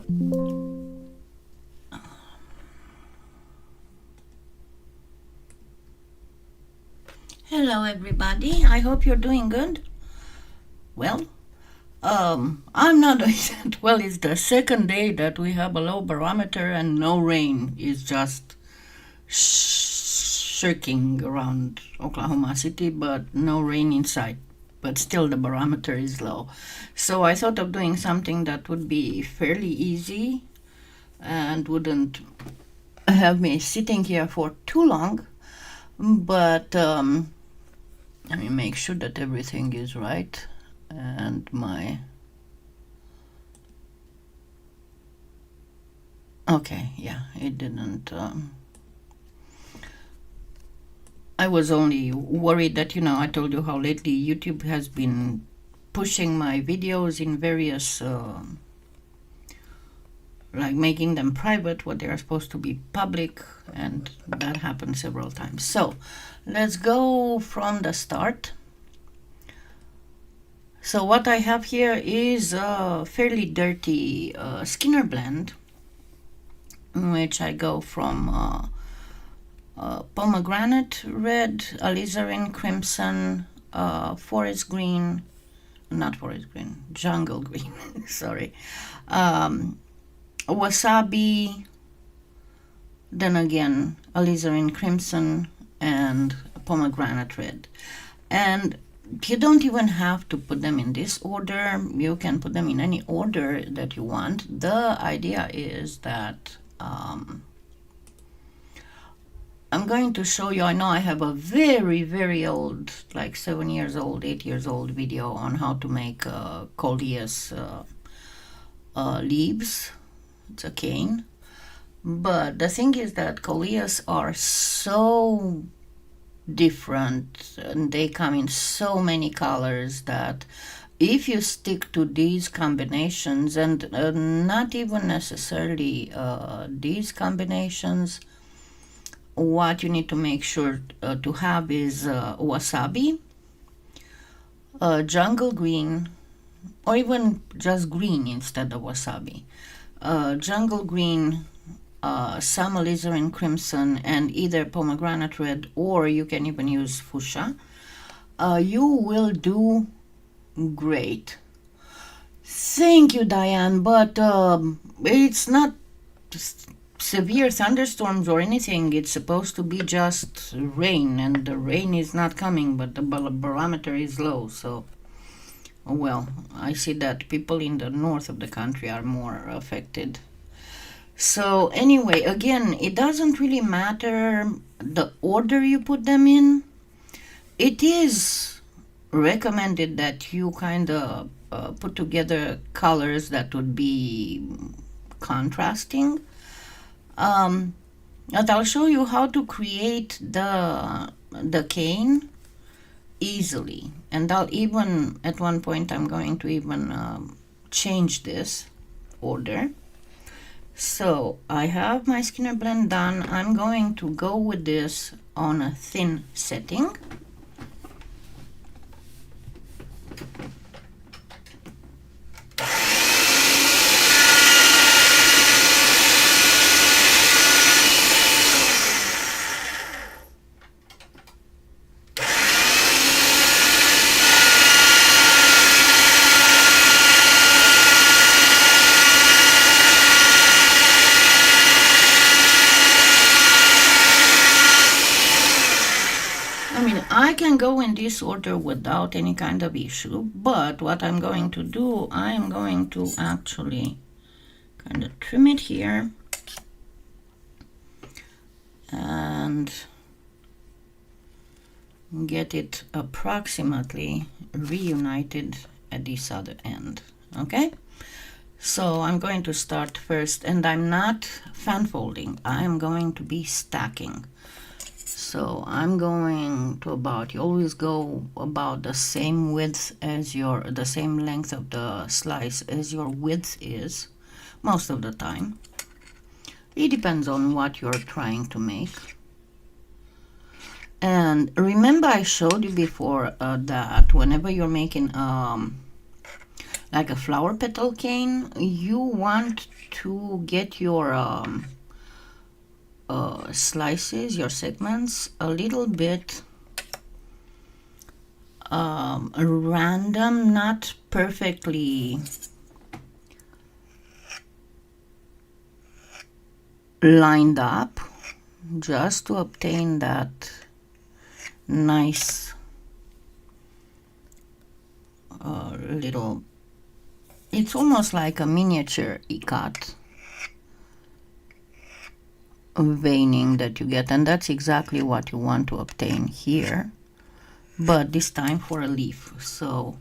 Hello everybody, I hope you're doing good. Well, I'm not doing that well. It's the second day that we have a low barometer and no rain. It's just shirking around Oklahoma City, but no rain in sight. But still the barometer is low. So I thought of doing something that would be fairly easy and wouldn't have me sitting here for too long. But let me make sure that everything is right. And okay, yeah, it didn't. I was only worried that, I told you how lately YouTube has been pushing my videos in various, like making them private, what they are supposed to be public, and that happened several times. So let's go from the start. So what I have here is a fairly dirty Skinner blend, in which I go from pomegranate red, alizarin crimson, forest green, not forest green, jungle green, sorry, wasabi, then again alizarin crimson, and pomegranate red. And you don't even have to put them in this order. You can put them in any order that you want. The idea is that I'm going to show you, I know I have a very, very old, like 7 years old, 8 years old video on how to make coleus leaves. It's a cane. But the thing is that coleus are so different and they come in so many colors that if you stick to these combinations, and not even necessarily these combinations, what you need to make sure to have is wasabi, jungle green, or even just green instead of wasabi, jungle green, some alizarin crimson, and either pomegranate red, or you can even use fuchsia. You will do great. Thank you, Diane, but it's not severe thunderstorms or anything. It's supposed to be just rain, and the rain is not coming, but the barometer is low. So, well, I see that people in the north of the country are more affected. So anyway, again, it doesn't really matter the order you put them in. It is recommended that you kind of put together colors that would be contrasting. But I'll show you how to create the cane easily. And I'll even, at one point, I'm going to even change this order. So I have my Skinner blend done. I'm going to go with this on a thin setting. I can go in this order without any kind of issue, but what I'm going to do, I'm going to actually kind of trim it here and get it approximately reunited at this other end. Okay, so I'm going to start first, and I'm not fan folding, I'm going to be stacking. So I'm going to about, you always go about the same width as the same length of the slice as your width is, most of the time. It depends on what you're trying to make. And remember I showed you before that whenever you're making like a flower petal cane, you want to get your slices, your segments, a little bit random, not perfectly lined up, just to obtain that nice little, it's almost like a miniature ikat veining that you get, and that's exactly what you want to obtain here, but this time for a leaf. So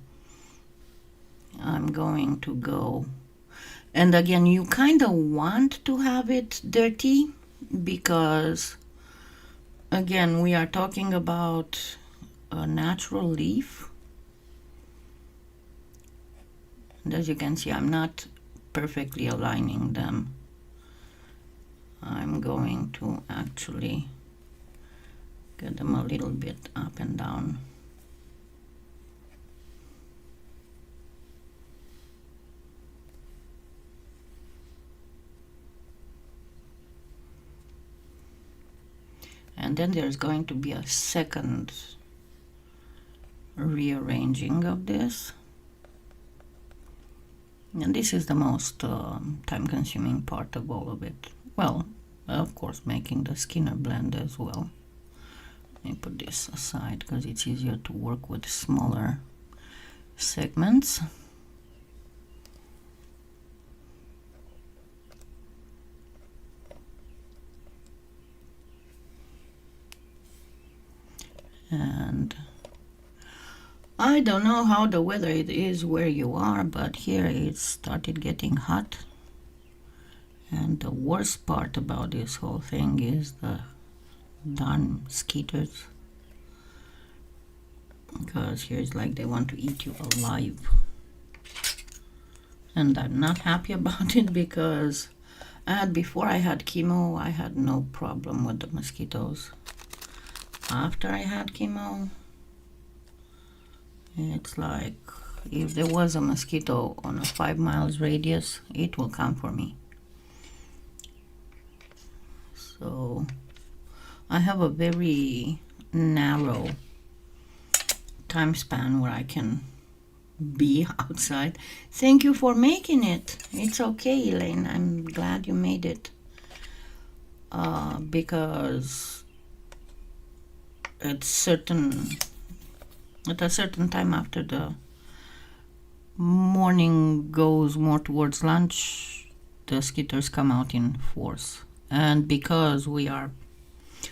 I'm going to go, and again, you kind of want to have it dirty because again, we are talking about a natural leaf, and as you can see, I'm not perfectly aligning them. I'm going to actually get them a little bit up and down. And then there's going to be a second rearranging of this. And this is the most time-consuming part of all of it. Well, of course, making the Skinner blend as well. Let me put this aside because it's easier to work with smaller segments. And I don't know how the weather it is where you are, but here it started getting hot. And the worst part about this whole thing is the darn mosquitoes. Because here's like they want to eat you alive. And I'm not happy about it because before I had chemo, I had no problem with the mosquitoes. After I had chemo, it's like if there was a mosquito on a 5 miles radius, it will come for me. So I have a very narrow time span where I can be outside. Thank you for making it. It's okay, Elaine. I'm glad you made it. Because at a certain time after the morning goes more towards lunch, the mosquitoes come out in force. And because we are,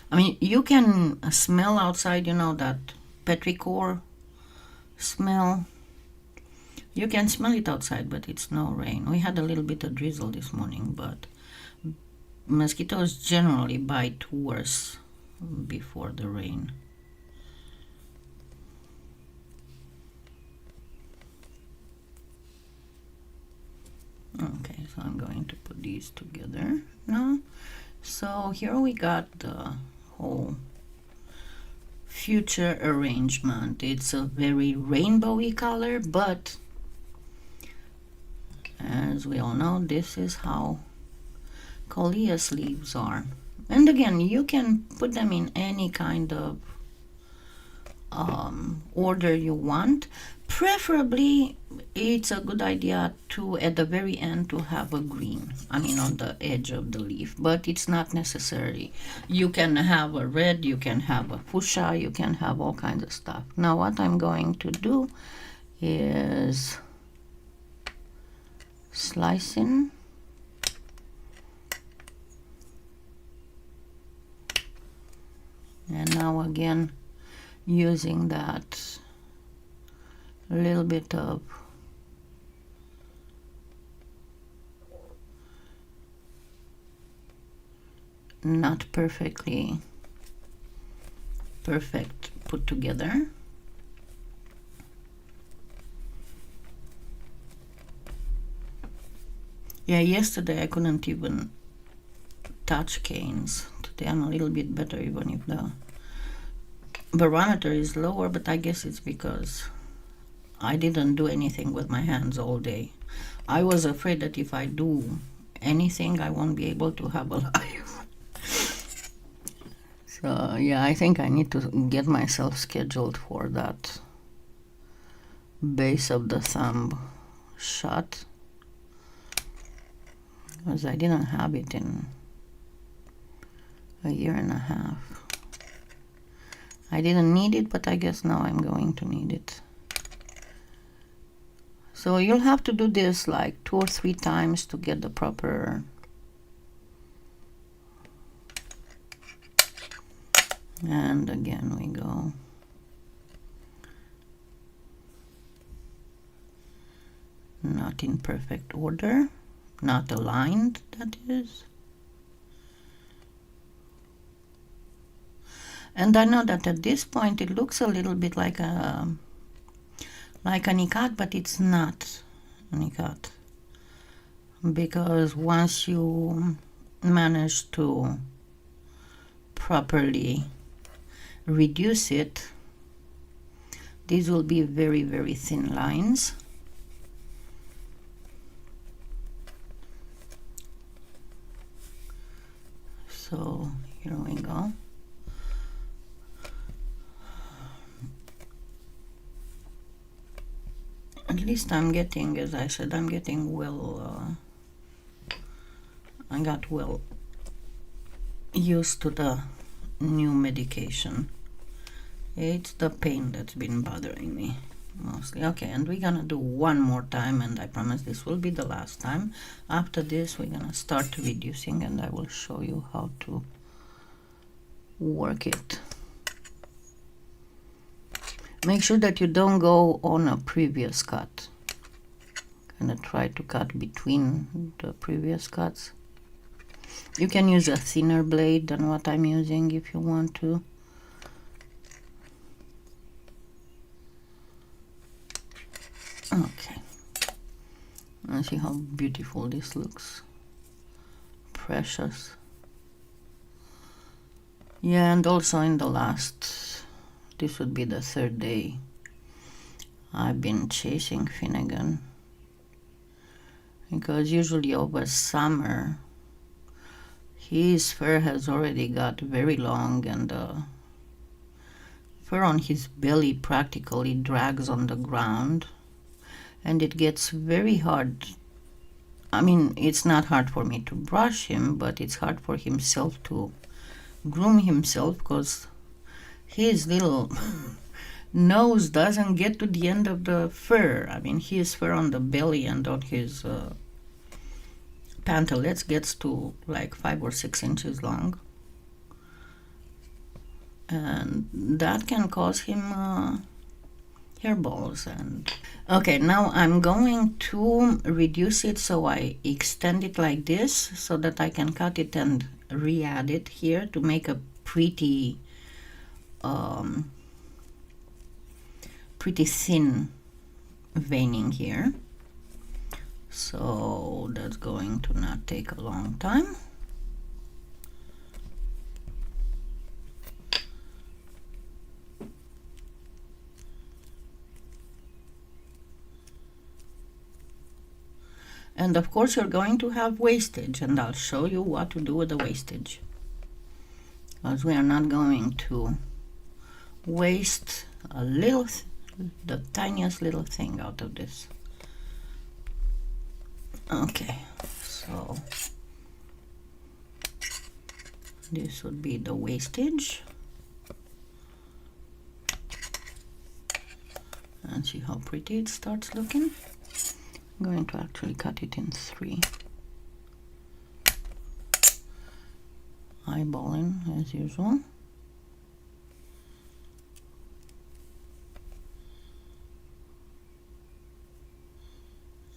I mean, you can smell outside, you know, that petrichor smell. You can smell it outside, but it's no rain. We had a little bit of drizzle this morning, but mosquitoes generally bite worse before the rain. Okay, so I'm going to put these together now. So here we got the whole future arrangement. It's a very rainbowy color, but as we all know, this is how Kalyana leaves are. And again, you can put them in any kind of order you want. Preferably, it's a good idea to, at the very end, to have a green, I mean on the edge of the leaf, but it's not necessary. You can have a red, you can have a fuchsia, you can have all kinds of stuff. Now what I'm going to do is slicing. And now again, using that little bit of not perfectly perfect put together. Yeah, yesterday I couldn't even touch canes. Today I'm a little bit better, even if the barometer is lower, but I guess it's because I didn't do anything with my hands all day. I was afraid that if I do anything, I won't be able to have a life. So yeah, I think I need to get myself scheduled for that base of the thumb shot, because I didn't have it in a year and a half. I didn't need it, but I guess now I'm going to need it. So you'll have to do this like 2 or 3 times to get the proper and again we go. Not in perfect order, not aligned, that is. And I know that at this point it looks a little bit like an ikat, but it's not an ikat. Because once you manage to properly reduce it, these will be very, very thin lines. So here we go. At least I'm getting, as I said, I'm getting well, I got well used to the new medication. It's the pain that's been bothering me mostly. Okay, and we're gonna do one more time, and I promise this will be the last time. After this, we're gonna start reducing, and I will show you how to work it. Make sure that you don't go on a previous cut. Gonna try to cut between the previous cuts. You can use a thinner blade than what I'm using if you want to. Okay. Let's see how beautiful this looks. Precious. Yeah, and also in the last, this would be the 3rd day, I've been chasing Finnegan. Because usually over summer, his fur has already got very long, and the fur on his belly practically drags on the ground, and it gets very hard. I mean, it's not hard for me to brush him, but it's hard for himself to groom himself, because his little nose doesn't get to the end of the fur. I mean, his fur on the belly and on his pantalettes gets to like 5 or 6 inches long, and that can cause him hairballs. And okay, now I'm going to reduce it, so I extend it like this so that I can cut it and re-add it here to make a pretty pretty thin veining here. So that's going to not take a long time. And of course you're going to have wastage, and I'll show you what to do with the wastage, because we are not going to waste a little, the tiniest little thing out of this. Okay, so this would be the wastage. And see how pretty it starts looking. I'm going to actually cut it in 3. Eyeballing as usual.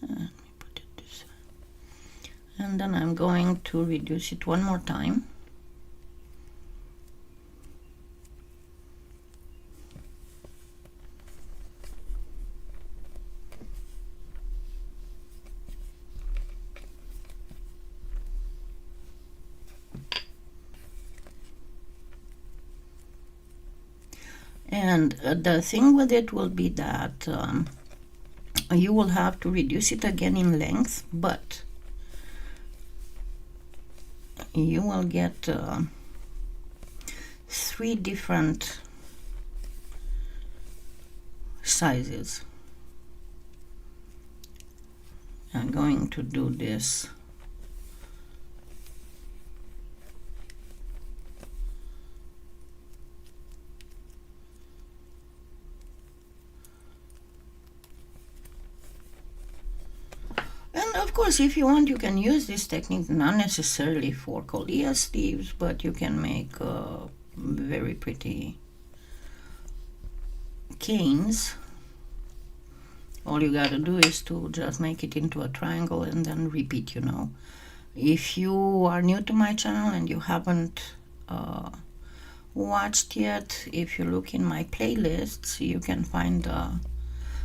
Let me put it this way. And then I'm going to reduce it one more time. And the thing with it will be that you will have to reduce it again in length, but you will get 3 different sizes. I'm going to do this Of course, if you want, you can use this technique not necessarily for Kalyana sleeves, but you can make very pretty canes. All you gotta do is to just make it into a triangle and then repeat, you know. If you are new to my channel and you haven't watched yet, if you look in my playlists, you can find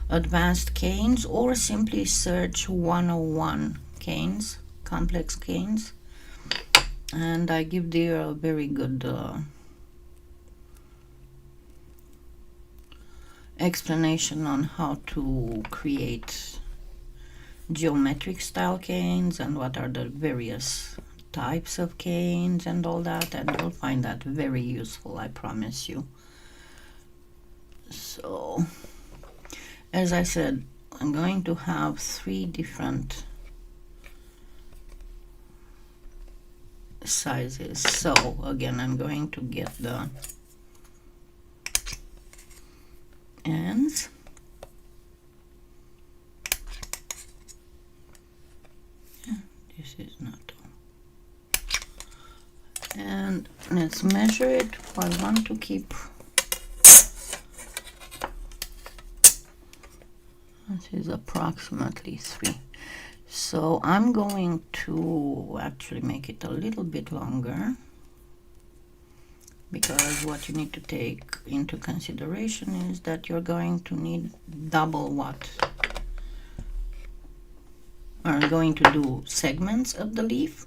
advanced canes, or simply search 101 canes, complex canes, and I give there a very good explanation on how to create geometric style canes and what are the various types of canes and all that, and you'll find that very useful, I promise you. So as I said, I'm going to have 3 different sizes. So again, I'm going to get the ends. Yeah, this is not all. And let's measure it. I want to keep, this is approximately 3. So I'm going to actually make it a little bit longer, because what you need to take into consideration is that you're going to need double what are going to do segments of the leaf,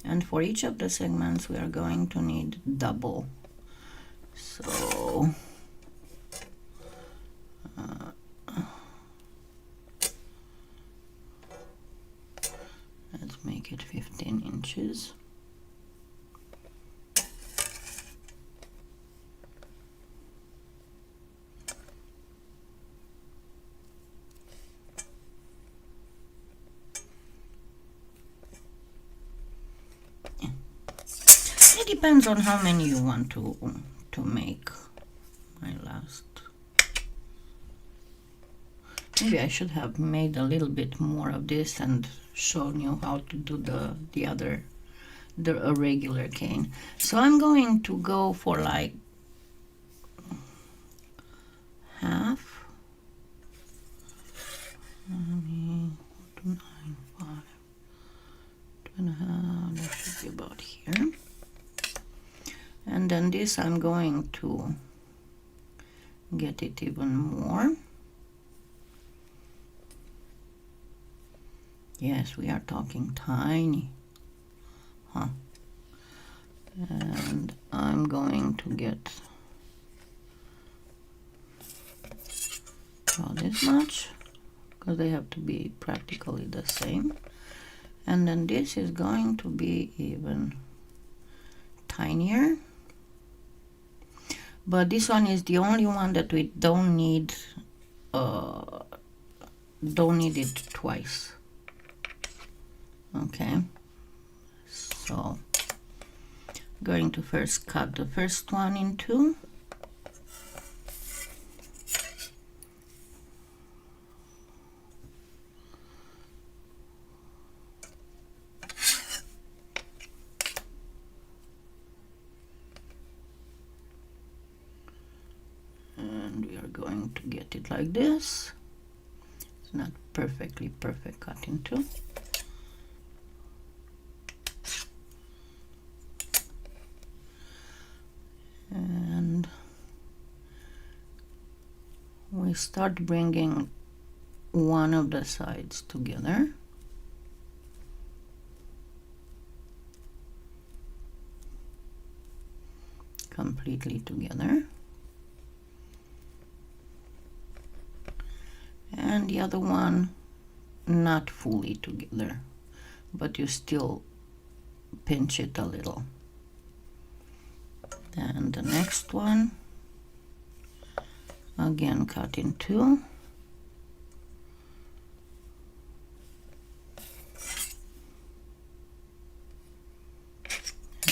and for each of the segments we are going to need double. So let's make it 15 inches. It depends on how many you want to make. My last, maybe I should have made a little bit more of this and shown you how to do the other, the irregular cane. So I'm going to go for like half. 295, 2.5, that should be about here. And then this I'm going to get it even more. Yes, we are talking tiny, huh? And I'm going to get about this much, because they have to be practically the same. And then this is going to be even tinier. But this one is the only one that we don't need it twice. Okay, so going to first cut the first one in 2. And we are going to get it like this. It's not perfect cut in 2. And we start bringing one of the sides together. Completely together. And and the other one not fully together, but you still pinch it a little. Then the next one, again cut in two.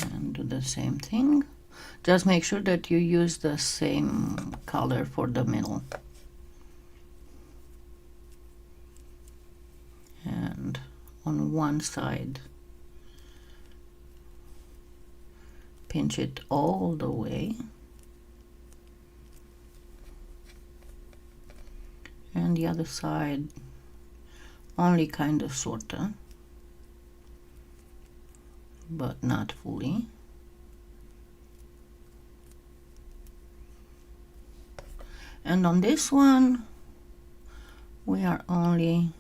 And do the same thing. Just make sure that you use the same color for the middle. And on one side, pinch it all the way. And the other side, only kind of sorta, but not fully. And on this one, we are only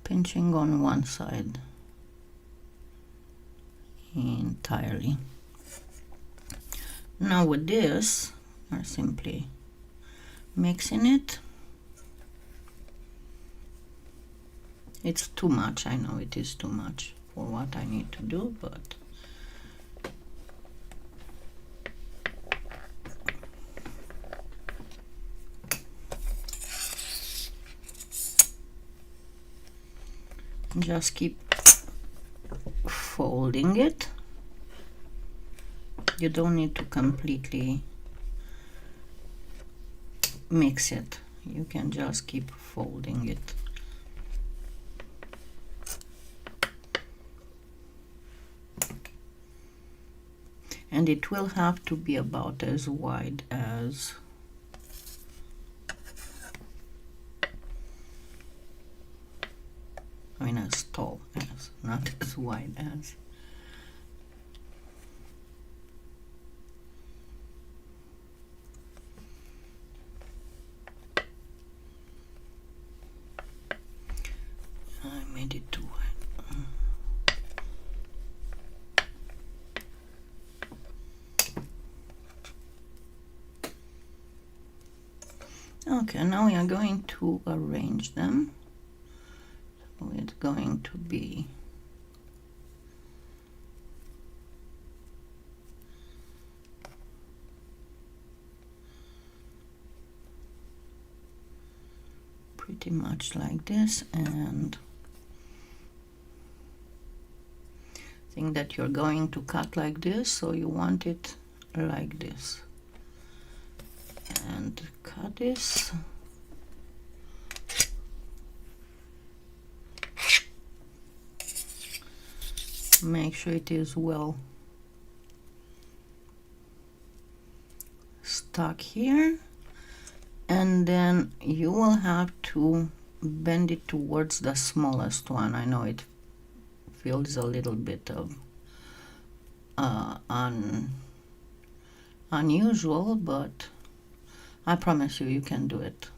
pinching on one side entirely. Now with this, we're simply mixing it. It's too much, I know it is too much for what I need to do, but just keep folding it. You don't need to completely mix it. You can just keep folding it. And it will have to be about as wide as as tall as, not as wide as. I made it too wide. Okay, now we are going to arrange them. It's going to be pretty much like this, and think that you're going to cut like this, so you want it like this, and cut this. Make sure it is well stuck here, and then you will have to bend it towards the smallest one. I know it feels a little bit of unusual, but I promise you, you can do it.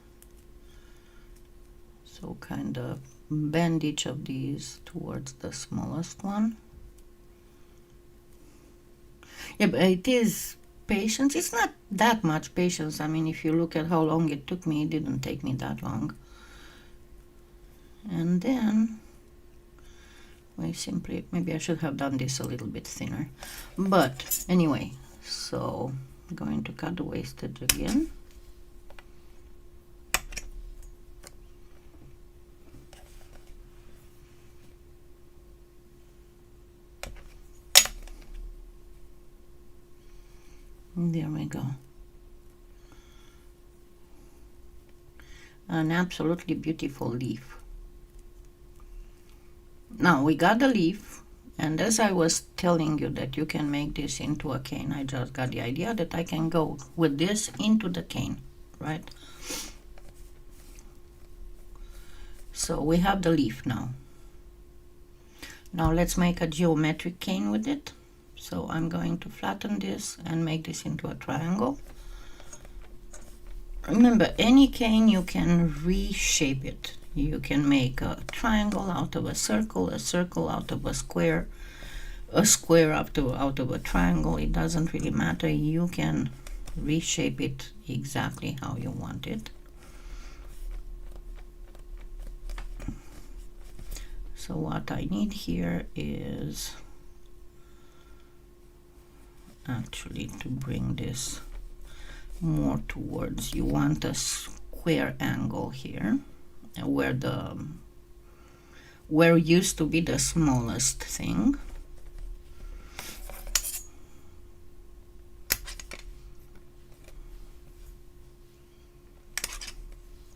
So kind of bend each of these towards the smallest one. Yeah, but it is patience. It's not that much patience. I mean, if you look at how long it took me, it didn't take me that long. And then we simply, maybe I should have done this a little bit thinner. But anyway, so I'm going to cut the wastage again. There we go. An absolutely beautiful leaf. Now we got the leaf, and as I was telling you that you can make this into a cane, I just got the idea that I can go with this into the cane, right? So we have the leaf now. Now let's make a geometric cane with it. So I'm going to flatten this and make this into a triangle. Remember, any cane you can reshape it. You can make a triangle out of a circle out of a square out of a triangle. It doesn't really matter. You can reshape it exactly how you want it. So what I need here is actually to bring this more towards, you want a square angle here where used to be the smallest thing.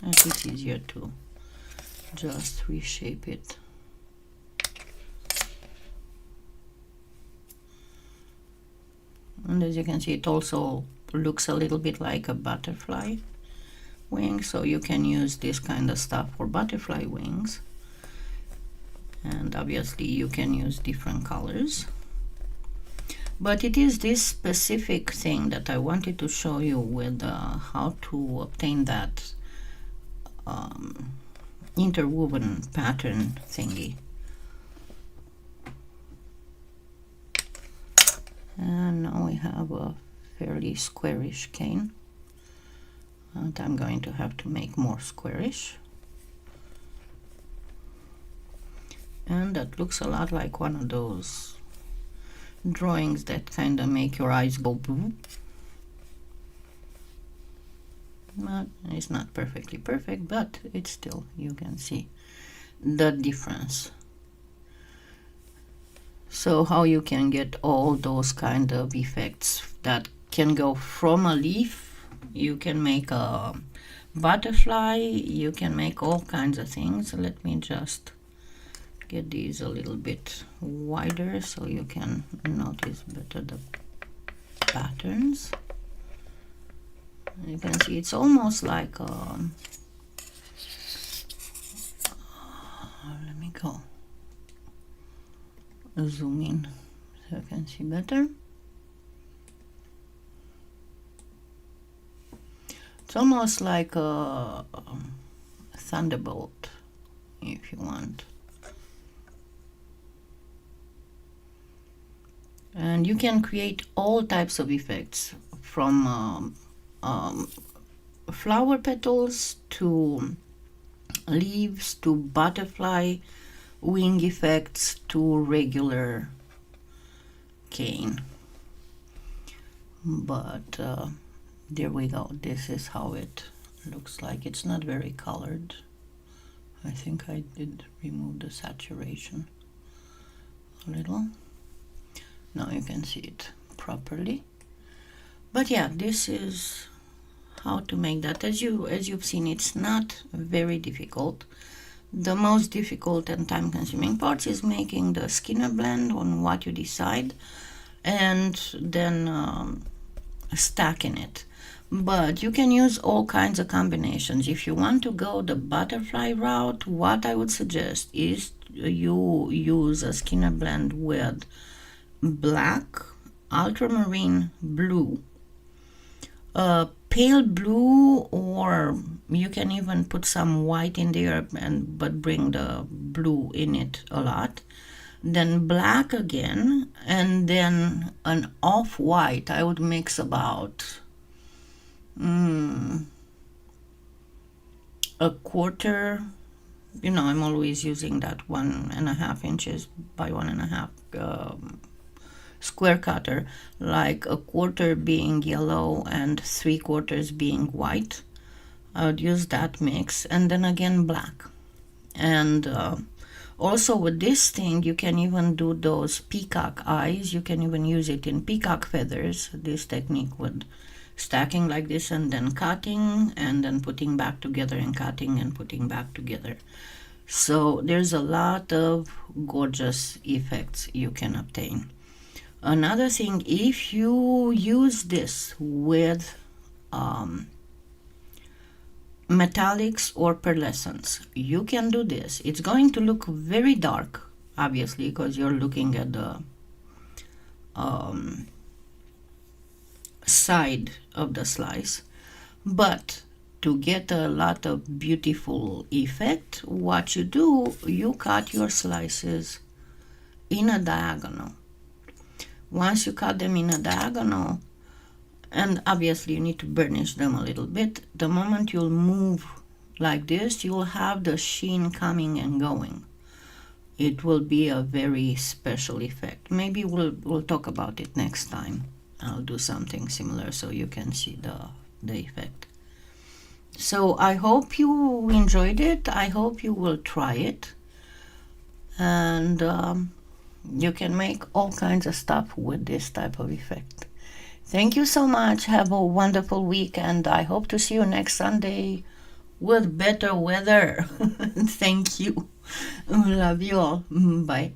And it's easier to just reshape it. And as you can see, it also looks a little bit like a butterfly wing, so you can use this kind of stuff for butterfly wings. And obviously you can use different colors. But it is this specific thing that I wanted to show you with how to obtain that interwoven pattern thingy. And now we have a fairly squarish cane, and I'm going to have to make more squarish. And that looks a lot like one of those drawings that kind of make your eyes go blue. But it's not perfectly perfect, but it's still, you can see the difference. So how you can get all those kind of effects that can go from a leaf, you can make a butterfly, you can make all kinds of things. Let me just get these a little bit wider so you can notice better the patterns. You can see it's almost like let me go zoom in so you can see better. It's almost like a thunderbolt, if you want. And you can create all types of effects, from flower petals to leaves to butterfly wing effects to regular cane. But there we go. This is how it looks like. It's not very colored. I think I did remove the saturation a little. Now you can see it properly. But yeah, this is how to make that. As you've seen, it's not very difficult. The most difficult and time-consuming part is making the Skinner blend on what you decide, and then stacking it. But you can use all kinds of combinations. If you want to go the butterfly route, what I would suggest is you use a Skinner blend with black, ultramarine blue, pale blue, or you can even put some white in there but bring the blue in it a lot. Then black again, and then an off-white. I would mix about a quarter. You know, I'm always using that 1.5 inches by 1.5 square cutter, like a quarter being yellow and 3/4 being white. I would use that mix, and then again black. And also with this thing, you can even do those peacock eyes. You can even use it in peacock feathers, this technique with stacking like this and then cutting and then putting back together and cutting and putting back together. So there's a lot of gorgeous effects you can obtain. Another thing, if you use this with metallics or pearlescents, you can do this. It's going to look very dark, obviously, because you're looking at the side of the slice. But to get a lot of beautiful effect, what you do, you cut your slices in a diagonal. Once you cut them in a diagonal, and obviously you need to burnish them a little bit, the moment you'll move like this, you'll have the sheen coming and going. it will be a very special effect. Maybe we'll talk about it next time. I'll do something similar so you can see the effect. So I hope you enjoyed it. I hope you will try it. And you can make all kinds of stuff with this type of effect. Thank you so much. Have a wonderful week, and I hope to see you next Sunday with better weather. Thank you. Love you all. Bye.